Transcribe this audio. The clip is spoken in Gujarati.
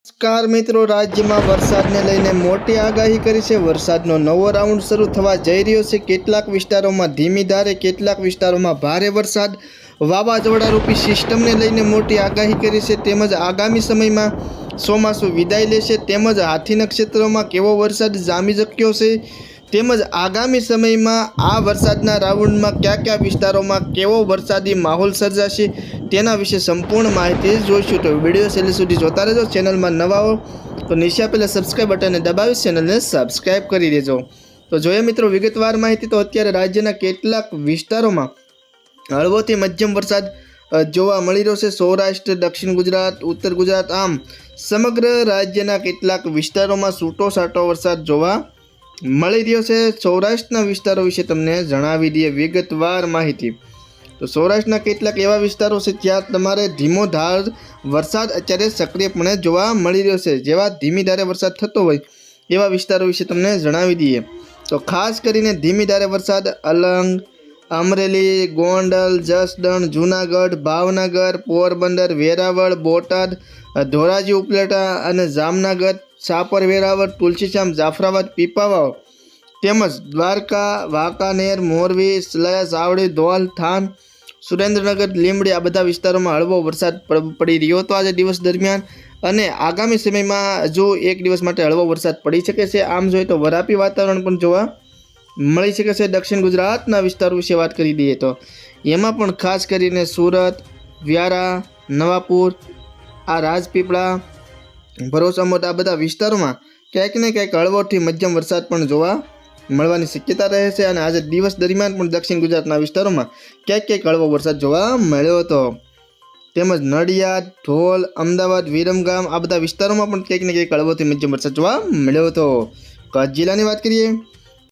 નમસ્કાર મિત્રો, રાજ્યમાં વરસાદને લઈને મોટી આગાહી કરી છે। વરસાદનો નવો રાઉન્ડ શરૂ થવા જઈ રહ્યો છે। કેટલાક વિસ્તારોમાં ધીમી ધારે, કેટલાક વિસ્તારોમાં ભારે વરસાદ, વાવાઝોડા રૂપી સિસ્ટમને લઈને મોટી આગાહી કરી છે। તેમજ આગામી સમયમાં ચોમાસું વિદાય લેશે, તેમજ હાથી નક્ષત્રમાં કેવો વરસાદ જામી શક્યો છે, તેમજ આગામી સમયમાં આ વરસાદના રાઉન્ડમાં કયા કયા વિસ્તારોમાં કેવો વરસાદી માહોલ સર્જાશે તેના વિશે સંપૂર્ણ માહિતી જોઈશું। તો વિડીયો છેલ્લે સુધી જોતા રહેજો। ચેનલમાં નવા હો તો નીચે આપેલા સબસ્ક્રાઇબ બટનને દબાવી ચેનલને સબસ્ક્રાઇબ કરી દેજો। તો જોઈએ મિત્રો વિગતવાર માહિતી। તો અત્યારે રાજ્યના કેટલાક વિસ્તારોમાં હળવોથી મધ્યમ વરસાદ જોવા મળી રહ્યો છે। સૌરાષ્ટ્ર, દક્ષિણ ગુજરાત, ઉત્તર ગુજરાત, આમ સમગ્ર રાજ્યના કેટલાક વિસ્તારોમાં છૂટો છાંટો વરસાદ જોવા મળી રહ્યો છે। સૌરાષ્ટ્રના વિસ્તારો વિશે તમને જણાવી દઈએ વિગતવાર માહિતી। તો સૌરાષ્ટ્રના કેટલાક એવા વિસ્તારો છે જ્યાં તમારે ધીમો ધાર વરસાદ અત્યારે સક્રિયપણે જોવા મળી રહ્યો છે। જેવા ધીમી ધારે વરસાદ થતો હોય એવા વિસ્તારો વિશે તમને જણાવી દઈએ। તો ખાસ કરીને ધીમી ધારે વરસાદ અલંગ, અમરેલી, ગોંડલ, જસદણ, જૂનાગઢ, ભાવનગર, પોરબંદર, વેરાવળ, બોટાદ, ધોરાજી ઉપલેટા અને જામનગર, સાપર, વેરાવળ, તુલસીશ્યામ, જાફરાબાદ, પીપાવાવ તેમજ દ્વારકા, વાંકાનેર, મોરબી, સલાયા, સાવડી, ધોલ, થાન, સુરેન્દ્રનગર, લીંબડી આ બધા વિસ્તારોમાં હળવો વરસાદ પડી રહ્યો હતો આજે દિવસ દરમિયાન, અને આગામી સમયમાં હજુ એક દિવસ માટે હળવો વરસાદ પડી શકે છે। આમ જોઈએ તો વરાપી વાતાવરણ પણ જોવા મળી શકે છે। દક્ષિણ ગુજરાતના વિસ્તારો વિશે વાત કરી દઈએ તો એમાં પણ ખાસ કરીને સુરત, વ્યારા, નવાપુર, આ રાજપીપળા, ભરૂચ, અમોદ આ બધા વિસ્તારોમાં ક્યાંક ને ક્યાંક હળવોથી મધ્યમ વરસાદ પણ જોવા મળવાની શક્યતા રહે છે। અને આજે દિવસ દરમિયાન પણ દક્ષિણ ગુજરાતના વિસ્તારોમાં ક્યાંક ક્યાંક હળવો વરસાદ જોવા મળ્યો હતો। તેમજ નડિયાદ, ઢોલ, અમદાવાદ, વિરમગામ આ બધા વિસ્તારોમાં પણ ક્યાંક ને ક્યાંક હળવોથી મધ્યમ વરસાદ જોવા મળ્યો હતો। કચ્છ જિલ્લાની વાત કરીએ